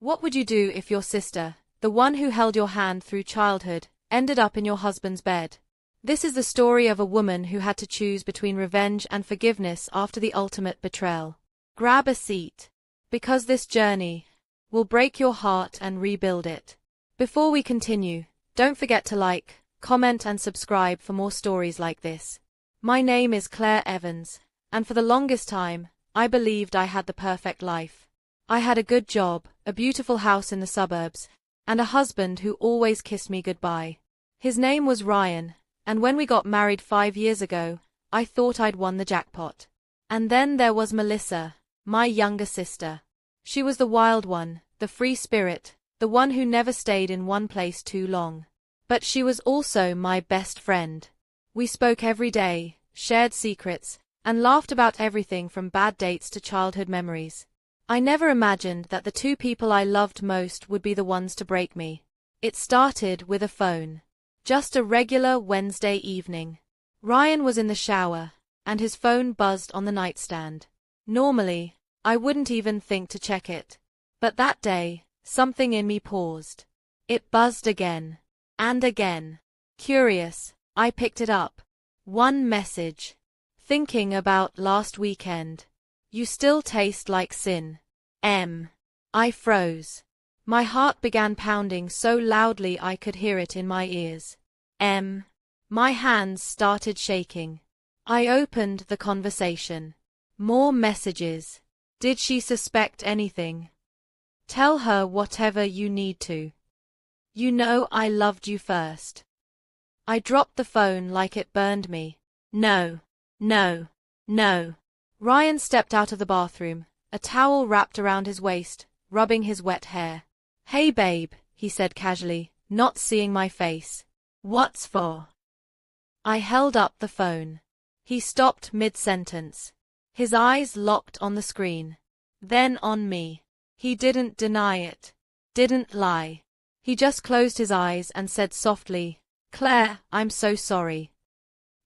What would you do if your sister, the one who held your hand through childhood, ended up in your husband's bed? This is the story of a woman who had to choose between revenge and forgiveness after the ultimate betrayal. Grab a seat, because this journey will break your heart and rebuild it. Before we continue, don't forget to like, comment and subscribe for more stories like this. My name is Claire Evans, and for the longest time, I believed I had the perfect life. I had a good job, a beautiful house in the suburbs, and a husband who always kissed me goodbye. His name was Ryan, and when we got married 5 years ago, I thought I'd won the jackpot. And then there was Melissa, my younger sister. She was the wild one, the free spirit, the one who never stayed in one place too long. But she was also my best friend. We spoke every day, shared secrets, and laughed about everything from bad dates to childhood memories. I never imagined that the two people I loved most would be the ones to break me. It started with a phone. Just a regular Wednesday evening. Ryan was in the shower, and his phone buzzed on the nightstand. Normally, I wouldn't even think to check it. But that day, something in me paused. It buzzed again. And again. Curious, I picked it up. One message. Thinking about last weekend. You still taste like sin. I froze. My heart began pounding so loudly I could hear it in my ears. My hands started shaking. I opened the conversation. More messages. Did she suspect anything? Tell her whatever you need to. You know I loved you first. I dropped the phone like it burned me. No. Ryan stepped out of the bathroom, a towel wrapped around his waist, rubbing his wet hair. Hey babe, he said casually, not seeing my face. What's for? I held up the phone. He stopped mid-sentence. His eyes locked on the screen. Then on me. He didn't deny it. Didn't lie. He just closed his eyes and said softly, Claire, I'm so sorry.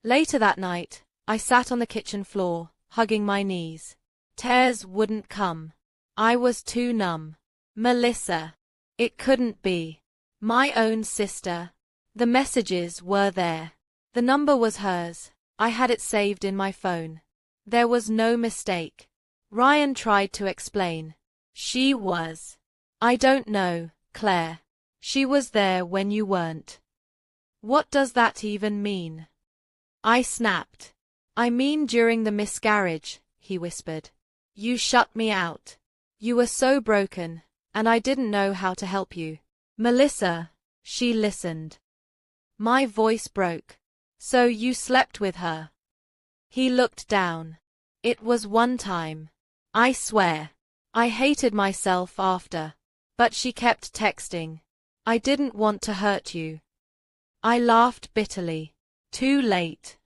Later that night, I sat on the kitchen floor, hugging my knees. Tears wouldn't come. I was too numb. Melissa. It couldn't be. My own sister. The messages were there. The number was hers. I had it saved in my phone. There was no mistake. Ryan tried to explain. She was. I don't know, Claire. She was there when you weren't. What does that even mean? I snapped. I mean during the miscarriage, he whispered. You shut me out. You were so broken, and I didn't know how to help you. Melissa, she listened. My voice broke. So you slept with her? He looked down. It was one time. I swear. I hated myself after. But she kept texting. I didn't want to hurt you. I laughed bitterly. Too late.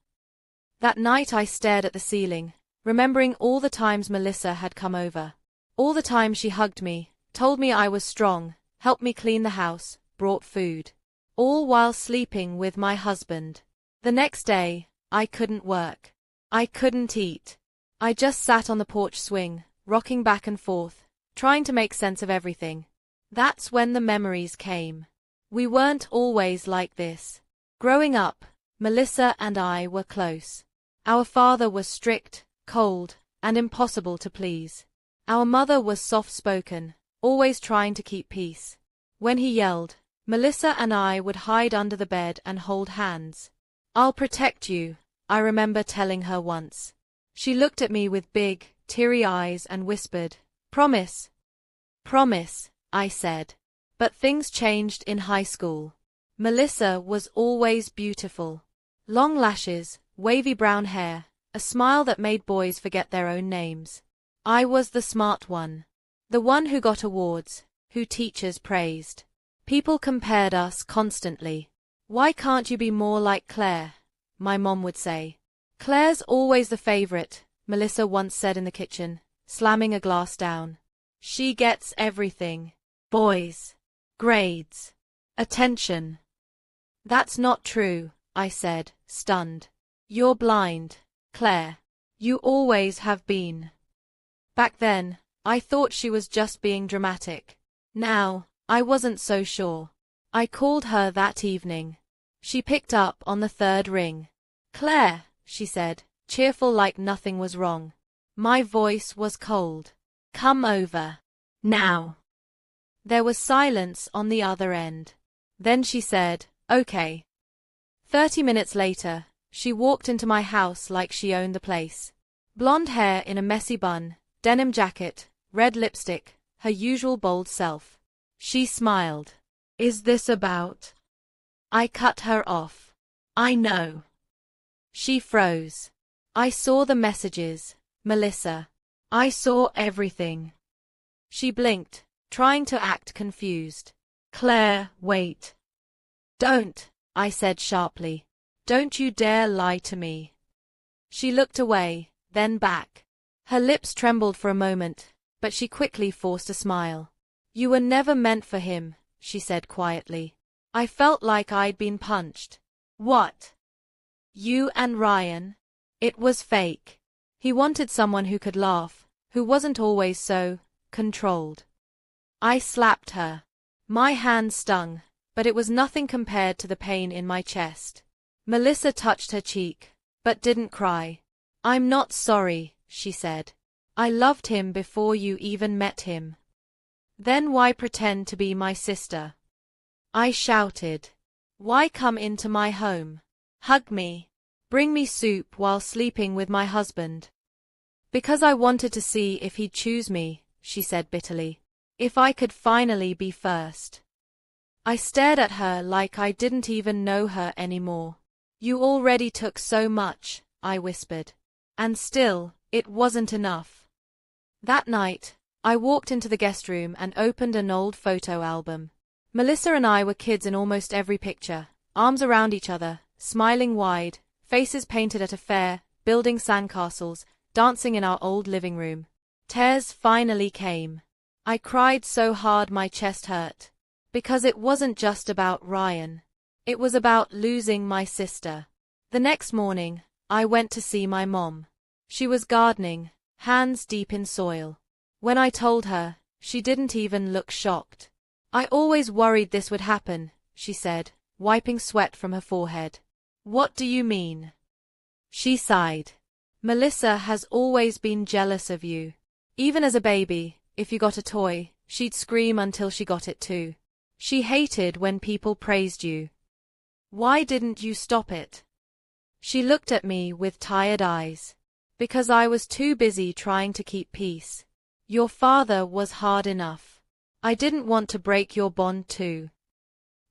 That night I stared at the ceiling, remembering all the times Melissa had come over. All the times she hugged me, told me I was strong, helped me clean the house, brought food. All while sleeping with my husband. The next day, I couldn't work. I couldn't eat. I just sat on the porch swing, rocking back and forth, trying to make sense of everything. That's when the memories came. We weren't always like this. Growing up, Melissa and I were close. Our father was strict, cold, and impossible to please. Our mother was soft-spoken, always trying to keep peace. When he yelled, Melissa and I would hide under the bed and hold hands. I'll protect you, I remember telling her once. She looked at me with big, teary eyes and whispered, Promise. Promise, I said. But things changed in high school. Melissa was always beautiful. Long lashes, wavy brown hair, a smile that made boys forget their own names. I was the smart one. The one who got awards, who teachers praised. People compared us constantly. Why can't you be more like Claire? My mom would say. Claire's always the favorite, Melissa once said in the kitchen, slamming a glass down. She gets everything. Boys. Grades. Attention. That's not true, I said, stunned. You're blind, Claire. You always have been. Back then, I thought she was just being dramatic. Now, I wasn't so sure. I called her that evening. She picked up on the third ring. "Claire," she said, cheerful like nothing was wrong. My voice was cold. "Come over. Now." There was silence on the other end. Then she said, "Okay." 30 minutes later, she walked into my house like she owned the place. Blonde hair in a messy bun, denim jacket, red lipstick, her usual bold self. She smiled. "Is this about?" I cut her off. "I know." She froze. "I saw the messages, Melissa. I saw everything." She blinked, trying to act confused. "Claire, wait." "Don't," I said sharply. "Don't you dare lie to me." She looked away, then back. Her lips trembled for a moment, but she quickly forced a smile. "You were never meant for him," she said quietly. I felt like I'd been punched. "What? You and Ryan?" It was fake. He wanted someone who could laugh, who wasn't always so controlled. I slapped her. My hand stung, but it was nothing compared to the pain in my chest. Melissa touched her cheek, but didn't cry. "I'm not sorry," she said. "I loved him before you even met him. Then why pretend to be my sister?" I shouted. "Why come into my home? Hug me. Bring me soup while sleeping with my husband?" "Because I wanted to see if he'd choose me," she said bitterly. "If I could finally be first." I stared at her like I didn't even know her anymore. "You already took so much," I whispered. "And still, it wasn't enough." That night, I walked into the guest room and opened an old photo album. Melissa and I were kids in almost every picture, arms around each other, smiling wide, faces painted at a fair, building sandcastles, dancing in our old living room. Tears finally came. I cried so hard my chest hurt. Because it wasn't just about Ryan. It was about losing my sister. The next morning, I went to see my mom. She was gardening, hands deep in soil. When I told her, she didn't even look shocked. "I always worried this would happen," she said, wiping sweat from her forehead. "What do you mean?" She sighed. "Melissa has always been jealous of you. Even as a baby, if you got a toy, she'd scream until she got it too. She hated when people praised you. Why didn't you stop it?" She looked at me with tired eyes. "Because I was too busy trying to keep peace. Your father was hard enough. I didn't want to break your bond too."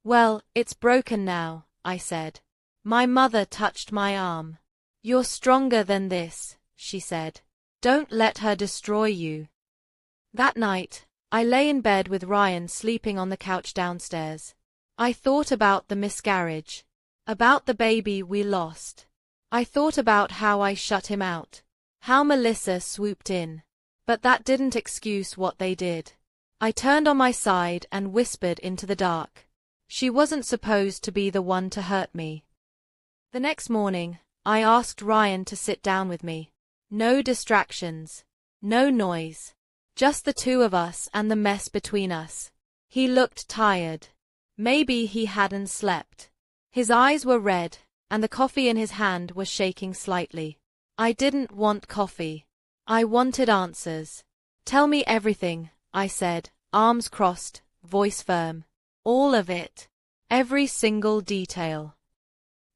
"Well, it's broken now," I said. My mother touched my arm. "You're stronger than this," she said. "Don't let her destroy you." That night, I lay in bed with Ryan sleeping on the couch downstairs. I thought about the miscarriage. About the baby we lost. I thought about how I shut him out. How Melissa swooped in. But that didn't excuse what they did. I turned on my side and whispered into the dark. She wasn't supposed to be the one to hurt me. The next morning, I asked Ryan to sit down with me. No distractions. No noise. Just the two of us and the mess between us. He looked tired. Maybe he hadn't slept. His eyes were red, and the coffee in his hand was shaking slightly. I didn't want coffee. I wanted answers. "Tell me everything," I said, arms crossed, voice firm. "All of it. Every single detail."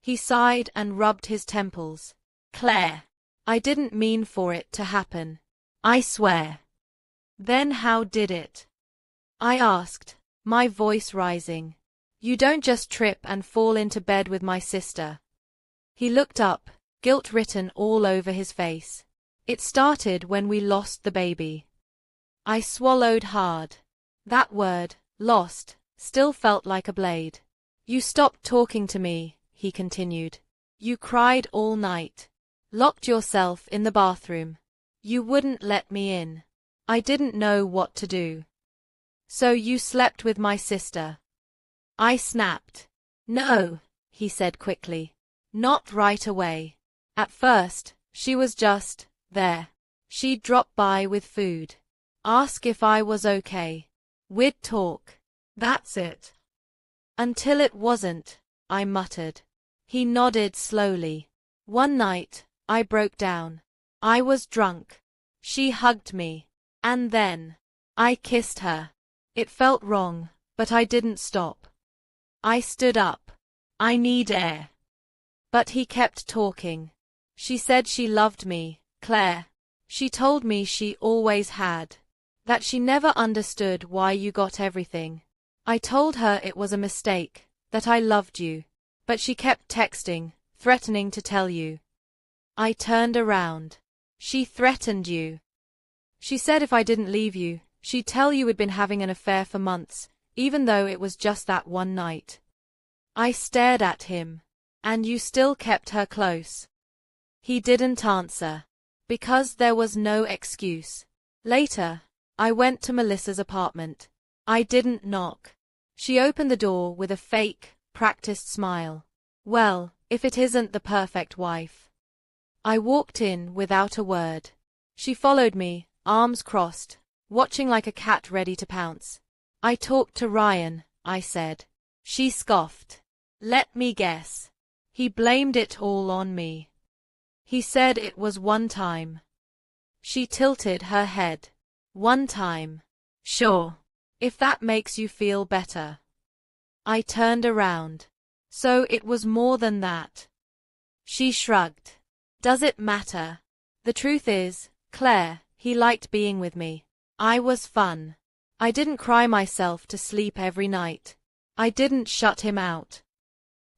He sighed and rubbed his temples. "Claire, I didn't mean for it to happen. I swear." "Then how did it?" I asked, my voice rising. "You don't just trip and fall into bed with my sister." He looked up, guilt written all over his face. "It started when we lost the baby." I swallowed hard. That word, lost, still felt like a blade. "You stopped talking to me," he continued. "You cried all night. Locked yourself in the bathroom. You wouldn't let me in. I didn't know what to do. So you slept with my sister." I snapped. "No," he said quickly. "Not right away. At first, she was just there. She'd drop by with food. Ask if I was okay. We'd talk. That's it. Until it wasn't, I muttered. He nodded slowly. One night, I broke down. I was drunk. She hugged me. And then, I kissed her. It felt wrong, but I didn't stop. I stood up. I need air. But he kept talking. She said she loved me, Claire. She told me she always had. That she never understood why you got everything. I told her it was a mistake, that I loved you. But she kept texting, threatening to tell you. I turned around. She threatened you. She said if I didn't leave you, she'd tell you we'd been having an affair for months, even though it was just that one night. I stared at him. And you still kept her close. He didn't answer. Because there was no excuse. Later, I went to Melissa's apartment. I didn't knock. She opened the door with a fake, practiced smile. Well, if it isn't the perfect wife. I walked in without a word. She followed me, arms crossed, watching like a cat ready to pounce. I talked to Ryan, I said. She scoffed. Let me guess. He blamed it all on me. He said it was one time. She tilted her head. One time. Sure. If that makes you feel better. I turned around. So it was more than that. She shrugged. Does it matter? The truth is, Claire, he liked being with me. I was fun. I didn't cry myself to sleep every night. I didn't shut him out.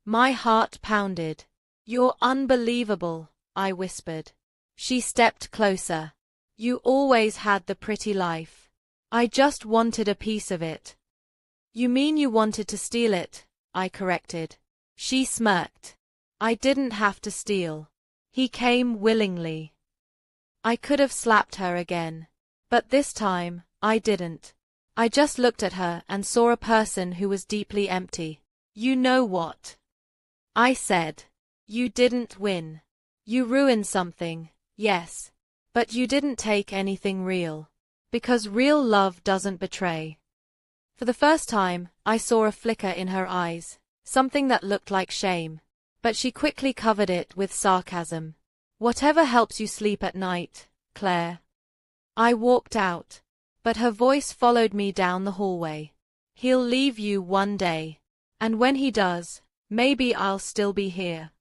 My heart pounded. You're unbelievable, I whispered. She stepped closer. You always had the pretty life. I just wanted a piece of it. You mean you wanted to steal it, I corrected. She smirked. I didn't have to steal. He came willingly. I could have slapped her again. But this time, I didn't. I just looked at her and saw a person who was deeply empty. You know what? I said. You didn't win. You ruined something, yes. But you didn't take anything real. Because real love doesn't betray. For the first time, I saw a flicker in her eyes, something that looked like shame. But she quickly covered it with sarcasm. Whatever helps you sleep at night, Claire. I walked out. But her voice followed me down the hallway. He'll leave you one day. And when he does, maybe I'll still be here.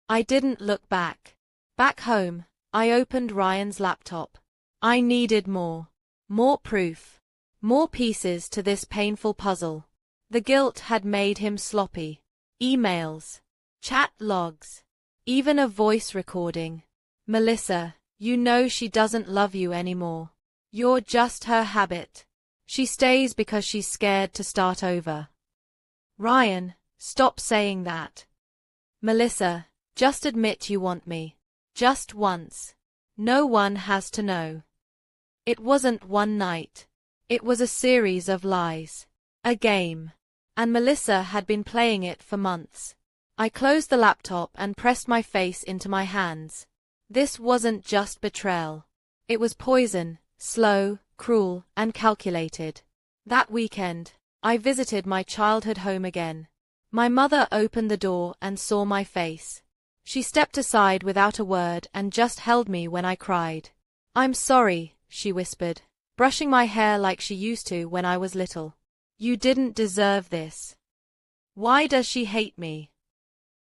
I didn't look back. Back home, I opened Ryan's laptop. I needed more. More proof. More pieces to this painful puzzle. The guilt had made him sloppy. Emails. Chat logs. Even a voice recording. Melissa, you know she doesn't love you anymore. You're just her habit. She stays because she's scared to start over. Ryan, stop saying that. Melissa, just admit you want me. Just once. No one has to know. It wasn't one night. It was a series of lies. A game. And Melissa had been playing it for months. I closed the laptop and pressed my face into my hands. This wasn't just betrayal. It was poison, slow, cruel, and calculated. That weekend, I visited my childhood home again. My mother opened the door and saw my face. She stepped aside without a word and just held me when I cried. I'm sorry, she whispered, brushing my hair like she used to when I was little. You didn't deserve this. Why does she hate me?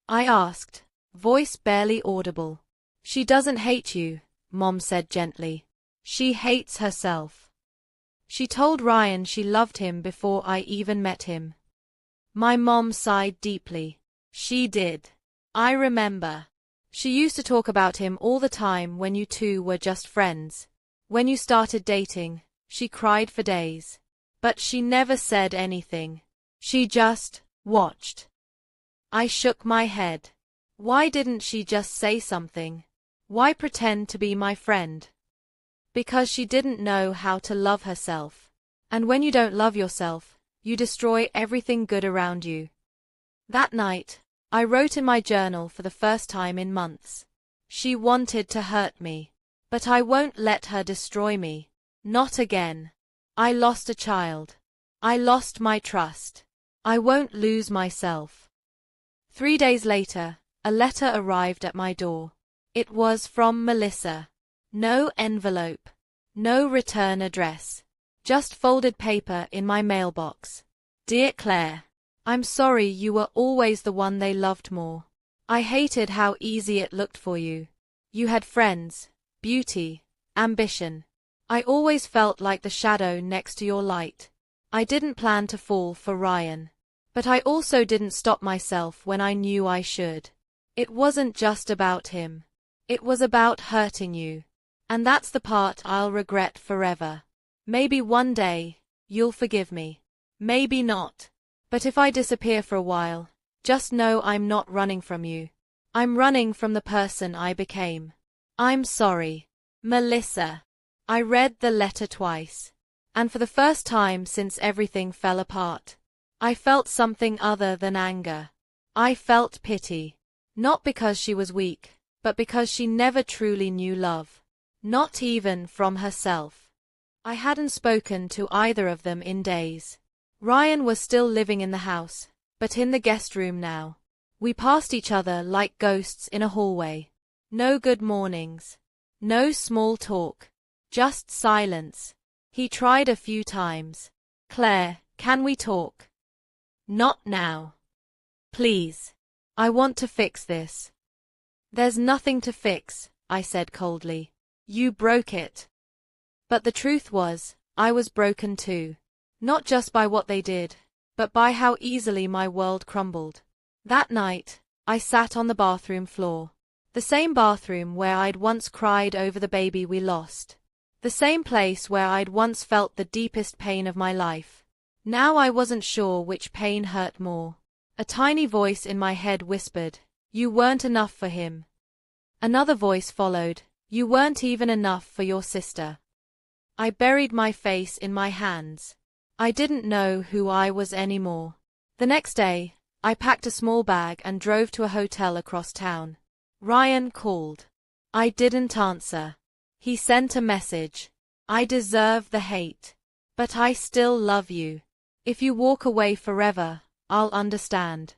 I asked, voice barely audible. She doesn't hate you, Mom said gently. She hates herself. She told Ryan she loved him before I even met him. My mom sighed deeply. She did. I remember. She used to talk about him all the time when you two were just friends. When you started dating, she cried for days. But she never said anything. She just watched. I shook my head. Why didn't she just say something? Why pretend to be my friend? Because she didn't know how to love herself. And when you don't love yourself, you destroy everything good around you. That night, I wrote in my journal for the first time in months. She wanted to hurt me. But I won't let her destroy me. Not again. I lost a child. I lost my trust. I won't lose myself. 3 days later, a letter arrived at my door. It was from Melissa. No envelope. No return address. Just folded paper in my mailbox. Dear Claire, I'm sorry you were always the one they loved more. I hated how easy it looked for you. You had friends, beauty, ambition. I always felt like the shadow next to your light. I didn't plan to fall for Ryan. But I also didn't stop myself when I knew I should. It wasn't just about him. It was about hurting you. And that's the part I'll regret forever. Maybe one day, you'll forgive me. Maybe not. But if I disappear for a while, just know I'm not running from you. I'm running from the person I became. I'm sorry. Melissa. I read the letter twice. And for the first time since everything fell apart, I felt something other than anger. I felt pity. Not because she was weak, but because she never truly knew love. Not even from herself. I hadn't spoken to either of them in days. Ryan was still living in the house, but in the guest room now. We passed each other like ghosts in a hallway. No good mornings. No small talk. Just silence. He tried a few times. Claire, can we talk? Not now. Please. I want to fix this. There's nothing to fix, I said coldly. You broke it. But the truth was, I was broken too. Not just by what they did, but by how easily my world crumbled. That night, I sat on the bathroom floor. The same bathroom where I'd once cried over the baby we lost. The same place where I'd once felt the deepest pain of my life. Now I wasn't sure which pain hurt more. A tiny voice in my head whispered, "You weren't enough for him." Another voice followed, "You weren't even enough for your sister." I buried my face in my hands. I didn't know who I was anymore. The next day, I packed a small bag and drove to a hotel across town. Ryan called. I didn't answer. He sent a message. "I deserve the hate. But I still love you. If you walk away forever, I'll understand."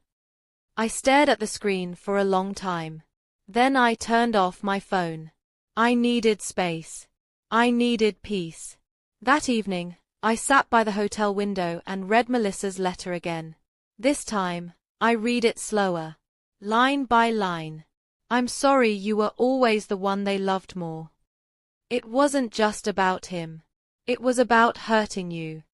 I stared at the screen for a long time. Then I turned off my phone. I needed space. I needed peace. That evening, I sat by the hotel window and read Melissa's letter again. This time, I read it slower. Line by line. I'm sorry you were always the one they loved more. It wasn't just about him. It was about hurting you.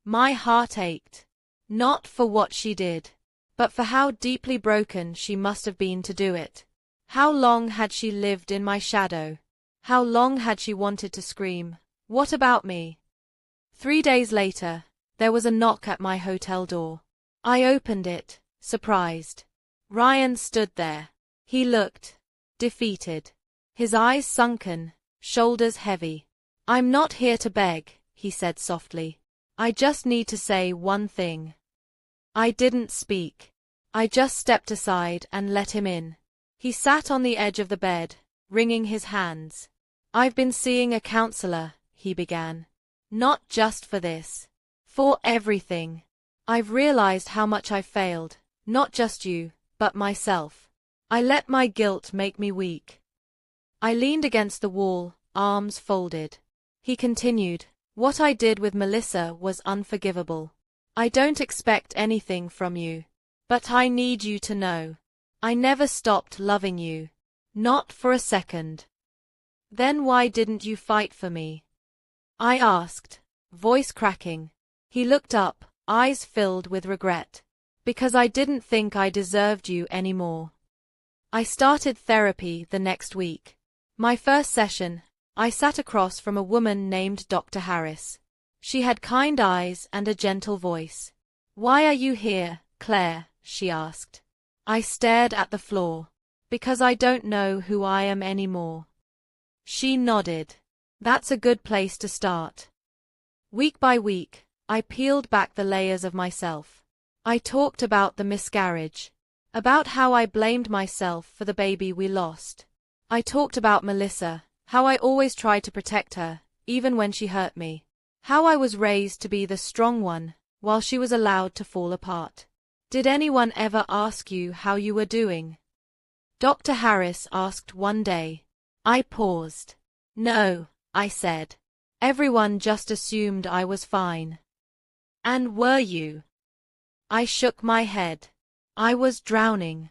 My heart ached. Not for what she did, but for how deeply broken she must have been to do it. How long had she lived in my shadow? How long had she wanted to scream, "What about me?" 3 days later, there was a knock at my hotel door. I opened it, surprised. Ryan stood there. He looked defeated. His eyes sunken, shoulders heavy. "I'm not here to beg," he said softly. "I just need to say one thing." I didn't speak. I just stepped aside and let him in. He sat on the edge of the bed, wringing his hands. "I've been seeing a counselor," he began. "Not just for this. For everything. I've realized how much I've failed, not just you, but myself. I let my guilt make me weak." I leaned against the wall, arms folded. He continued, "What I did with Melissa was unforgivable. I don't expect anything from you. But I need you to know. I never stopped loving you. Not for a second." "Then why didn't you fight for me?" I asked, voice cracking. He looked up, eyes filled with regret. "Because I didn't think I deserved you anymore." I started therapy the next week. My first session, I sat across from a woman named Dr. Harris. She had kind eyes and a gentle voice. "Why are you here, Claire?" she asked. I stared at the floor. "Because I don't know who I am anymore." She nodded. "That's a good place to start." Week by week, I peeled back the layers of myself. I talked about the miscarriage. About how I blamed myself for the baby we lost. I talked about Melissa, how I always tried to protect her, even when she hurt me. How I was raised to be the strong one, while she was allowed to fall apart. Did anyone ever ask you how you were doing? Dr. Harris asked one day. I paused. No, I said. Everyone just assumed I was fine. And were you? I shook my head. I was drowning.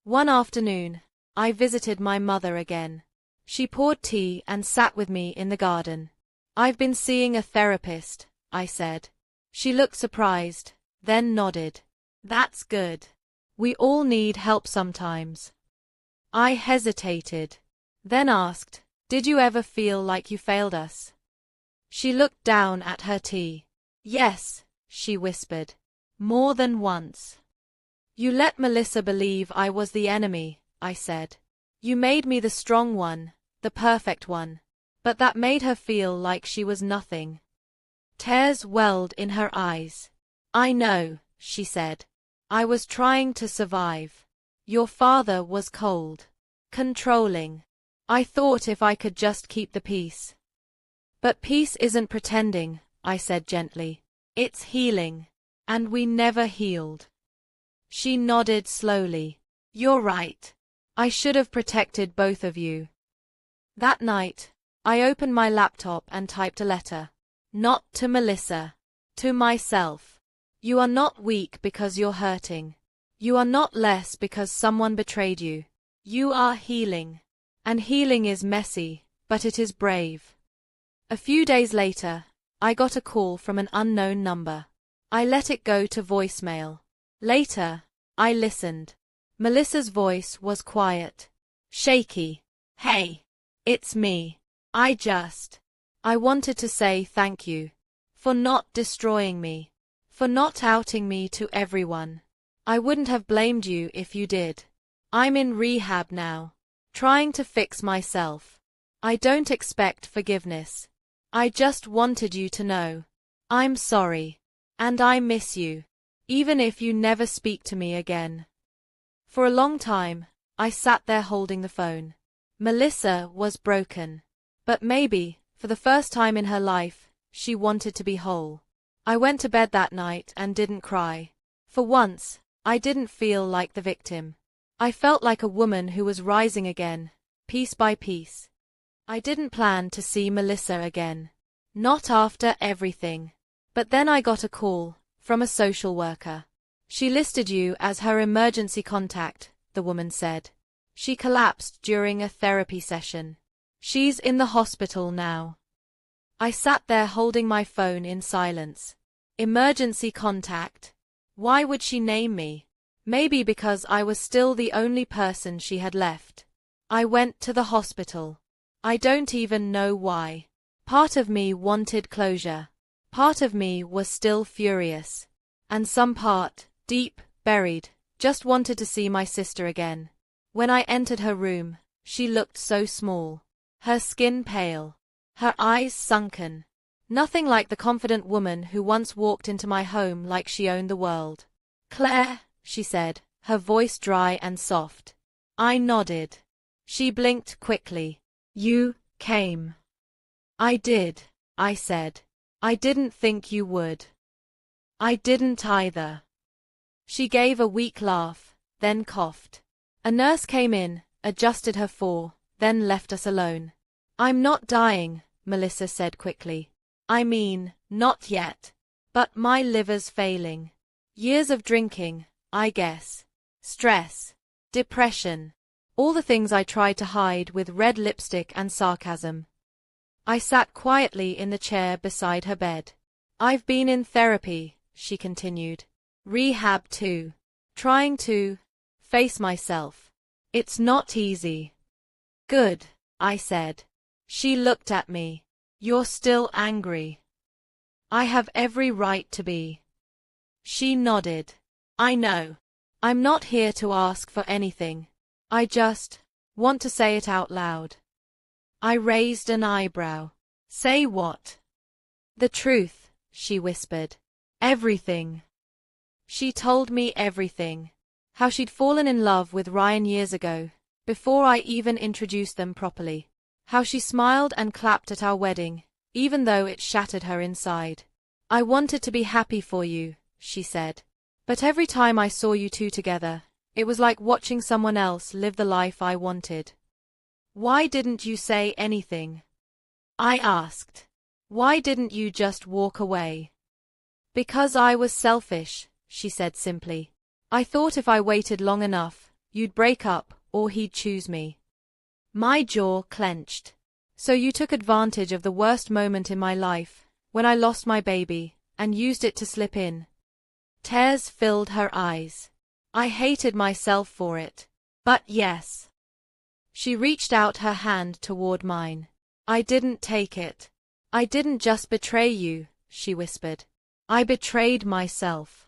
One afternoon, I visited my mother again. She poured tea and sat with me in the garden. I've been seeing a therapist, I said. She looked surprised, then nodded. That's good. We all need help sometimes. I hesitated, then asked, did you ever feel like you failed us? She looked down at her tea. Yes, she whispered. More than once. You let Melissa believe I was the enemy, I said. You made me the strong one, the perfect one. But that made her feel like she was nothing. Tears welled in her eyes. I know, she said. I was trying to survive. Your father was cold, controlling. I thought if I could just keep the peace. But peace isn't pretending, I said gently. It's healing. And we never healed. She nodded slowly. You're right. I should have protected both of you. That night, I opened my laptop and typed a letter. Not to Melissa. To myself. You are not weak because you're hurting. You are not less because someone betrayed you. You are healing. And healing is messy, but it is brave. A few days later, I got a call from an unknown number. I let it go to voicemail. Later, I listened. Melissa's voice was quiet, shaky. Hey, it's me. I wanted to say thank you. For not destroying me. For not outing me to everyone. I wouldn't have blamed you if you did. I'm in rehab now. Trying to fix myself. I don't expect forgiveness. I just wanted you to know. I'm sorry. And I miss you. Even if you never speak to me again. For a long time, I sat there holding the phone. Melissa was broken. But maybe, for the first time in her life, she wanted to be whole. I went to bed that night and didn't cry. For once, I didn't feel like the victim. I felt like a woman who was rising again, piece by piece. I didn't plan to see Melissa again. Not after everything. But then I got a call from a social worker. She listed you as her emergency contact, the woman said. She collapsed during a therapy session. She's in the hospital now. I sat there holding my phone in silence. Emergency contact. Why would she name me? Maybe because I was still the only person she had left. I went to the hospital. I don't even know why. Part of me wanted closure. Part of me was still furious. And some part, deep, buried, just wanted to see my sister again. When I entered her room, she looked so small. Her skin pale. Her eyes sunken. Nothing like the confident woman who once walked into my home like she owned the world. Claire, she said, her voice dry and soft. I nodded. She blinked quickly. You came. I did, I said. I didn't think you would. I didn't either. She gave a weak laugh, then coughed. A nurse came in, adjusted her then left us alone. I'm not dying, Melissa said quickly. I mean, not yet. But my liver's failing. Years of drinking, I guess. Stress. Depression. All the things I tried to hide with red lipstick and sarcasm. I sat quietly in the chair beside her bed. I've been in therapy, she continued. Rehab too. Trying to face myself. It's not easy. Good, I said. She looked at me. You're still angry. I have every right to be. She nodded. I know. I'm not here to ask for anything. I just want to say it out loud. I raised an eyebrow. Say what? The truth, she whispered. Everything. She told me everything. How she'd fallen in love with Ryan years ago, before I even introduced them properly. How she smiled and clapped at our wedding, even though it shattered her inside. I wanted to be happy for you, she said. But every time I saw you two together, it was like watching someone else live the life I wanted. Why didn't you say anything? I asked. Why didn't you just walk away? Because I was selfish, she said simply. I thought if I waited long enough, you'd break up, or he'd choose me. My jaw clenched. So you took advantage of the worst moment in my life, when I lost my baby, and used it to slip in. Tears filled her eyes. I hated myself for it. But yes. She reached out her hand toward mine. I didn't take it. I didn't just betray you, she whispered. I betrayed myself.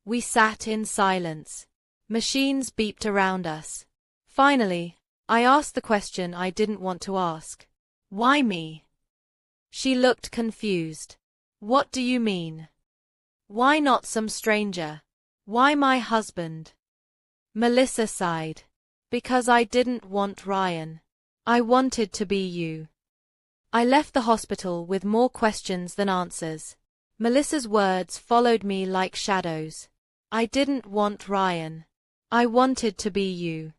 We sat in silence. Machines beeped around us. Finally, I asked the question I didn't want to ask. Why me? She looked confused. What do you mean? Why not some stranger? Why my husband? Melissa sighed. Because I didn't want Ryan. I wanted to be you. I left the hospital with more questions than answers. Melissa's words followed me like shadows. I didn't want Ryan. I wanted to be you.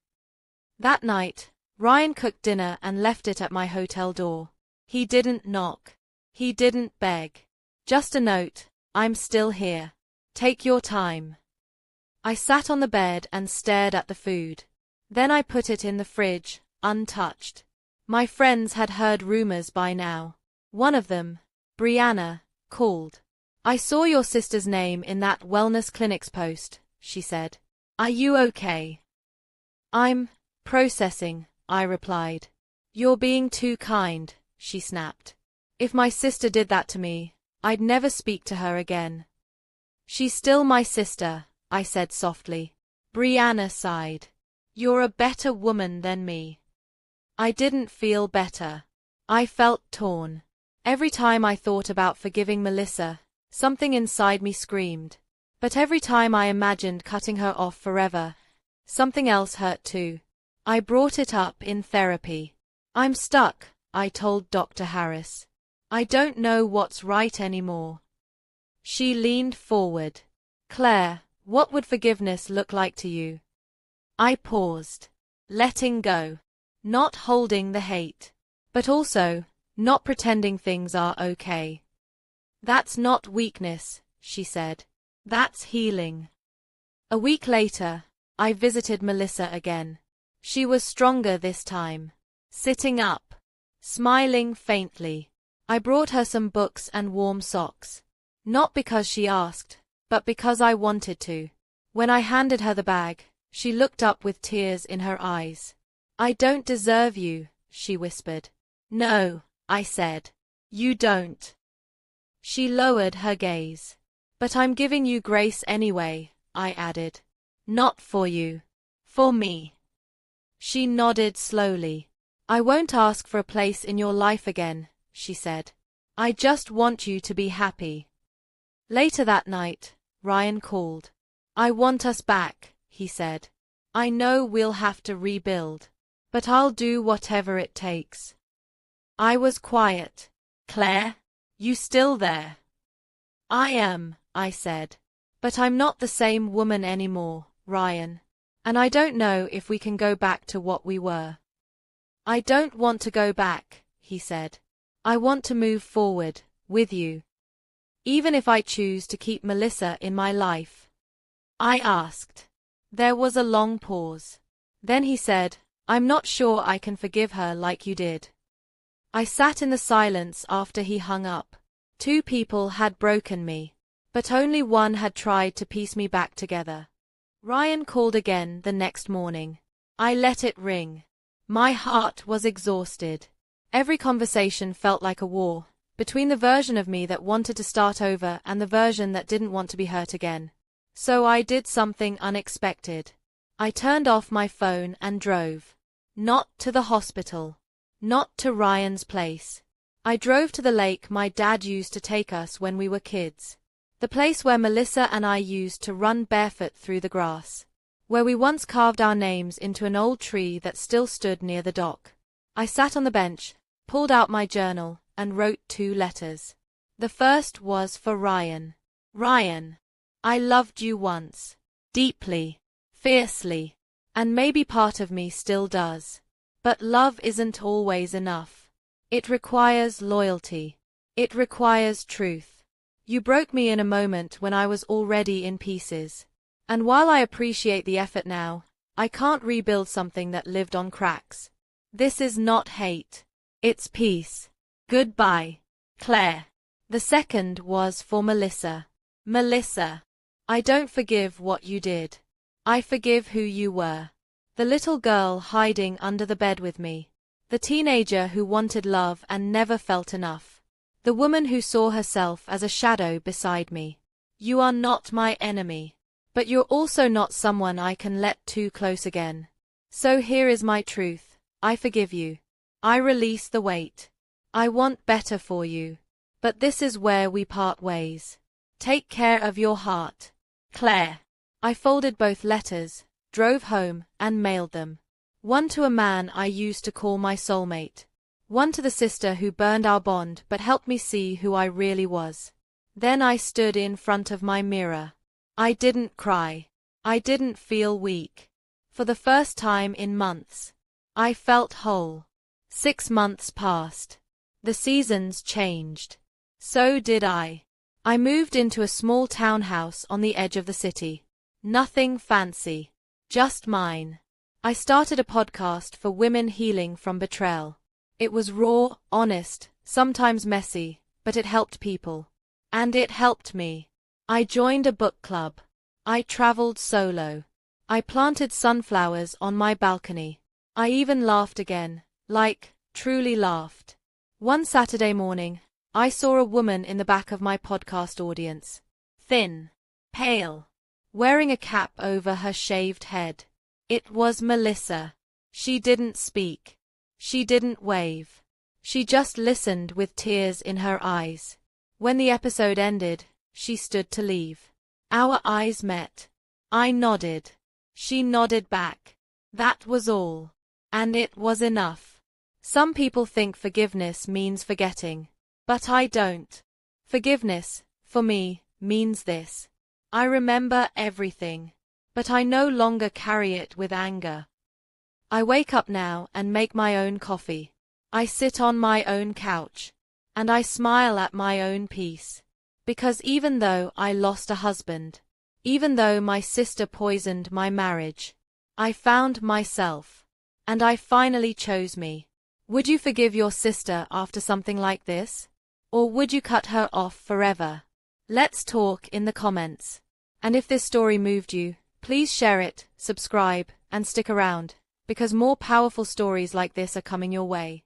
That night, Ryan cooked dinner and left it at my hotel door. He didn't knock. He didn't beg. Just a note, I'm still here. Take your time. I sat on the bed and stared at the food. Then I put it in the fridge, untouched. My friends had heard rumors by now. One of them, Brianna, called. I saw your sister's name in that wellness clinic's post, she said. Are you okay? I'm processing, I replied. You're being too kind, she snapped. If my sister did that to me, I'd never speak to her again. She's still my sister, I said softly. Brianna sighed. You're a better woman than me. I didn't feel better. I felt torn. Every time I thought about forgiving Melissa, something inside me screamed. But every time I imagined cutting her off forever, something else hurt too. I brought it up in therapy. I'm stuck, I told Dr. Harris. I don't know what's right anymore. She leaned forward. Claire, what would forgiveness look like to you? I paused. Letting go. Not holding the hate. But also, not pretending things are okay. That's not weakness, she said. That's healing. A week later, I visited Melissa again. She was stronger this time. Sitting up. Smiling faintly. I brought her some books and warm socks. Not because she asked, but because I wanted to. When I handed her the bag, she looked up with tears in her eyes. I don't deserve you, she whispered. No, I said. You don't. She lowered her gaze. But I'm giving you grace anyway, I added. Not for you. For me. She nodded slowly. I won't ask for a place in your life again, she said. I just want you to be happy. Later that night, Ryan called. I want us back, he said. I know we'll have to rebuild. But I'll do whatever it takes. I was quiet. Claire? You still there? I am, I said. But I'm not the same woman anymore, Ryan. And I don't know if we can go back to what we were. I don't want to go back, he said. I want to move forward, with you. Even if I choose to keep Melissa in my life. I asked. There was a long pause. Then he said, I'm not sure I can forgive her like you did. I sat in the silence after he hung up. 2 people had broken me, but only one had tried to piece me back together. Ryan called again the next morning. I let it ring. My heart was exhausted. Every conversation felt like a war, between the version of me that wanted to start over and the version that didn't want to be hurt again. So I did something unexpected. I turned off my phone and drove. Not to the hospital. Not to Ryan's place. I drove to the lake my dad used to take us when we were kids. The place where Melissa and I used to run barefoot through the grass. Where we once carved our names into an old tree that still stood near the dock. I sat on the bench, pulled out my journal, and wrote 2 letters. The first was for Ryan. Ryan, I loved you once. Deeply. Fiercely. And maybe part of me still does. But love isn't always enough. It requires loyalty. It requires truth. You broke me in a moment when I was already in pieces. And while I appreciate the effort now, I can't rebuild something that lived on cracks. This is not hate. It's peace. Goodbye, Claire. The second was for Melissa. Melissa, I don't forgive what you did. I forgive who you were. The little girl hiding under the bed with me. The teenager who wanted love and never felt enough. The woman who saw herself as a shadow beside me. You are not my enemy. But you're also not someone I can let too close again. So here is my truth. I forgive you. I release the weight. I want better for you. But this is where we part ways. Take care of your heart. Claire. I folded both letters, drove home, and mailed them. One to a man I used to call my soulmate. One to the sister who burned our bond but helped me see who I really was. Then I stood in front of my mirror. I didn't cry. I didn't feel weak. For the first time in months, I felt whole. 6 months passed. The seasons changed. So did I. I moved into a small townhouse on the edge of the city. Nothing fancy. Just mine. I started a podcast for women healing from betrayal. It was raw, honest, sometimes messy, but it helped people. And it helped me. I joined a book club. I traveled solo. I planted sunflowers on my balcony. I even laughed again, like, truly laughed. One Saturday morning, I saw a woman in the back of my podcast audience. Thin. Pale. Wearing a cap over her shaved head. It was Melissa. She didn't speak. She didn't wave. She just listened with tears in her eyes. When the episode ended, she stood to leave. Our eyes met. I nodded. She nodded back. That was all. And it was enough. Some people think forgiveness means forgetting. But I don't. Forgiveness, for me, means this. I remember everything. But I no longer carry it with anger. I wake up now and make my own coffee. I sit on my own couch. And I smile at my own peace. Because even though I lost a husband, even though my sister poisoned my marriage, I found myself. And I finally chose me. Would you forgive your sister after something like this? Or would you cut her off forever? Let's talk in the comments. And if this story moved you, please share it, subscribe, and stick around, because more powerful stories like this are coming your way.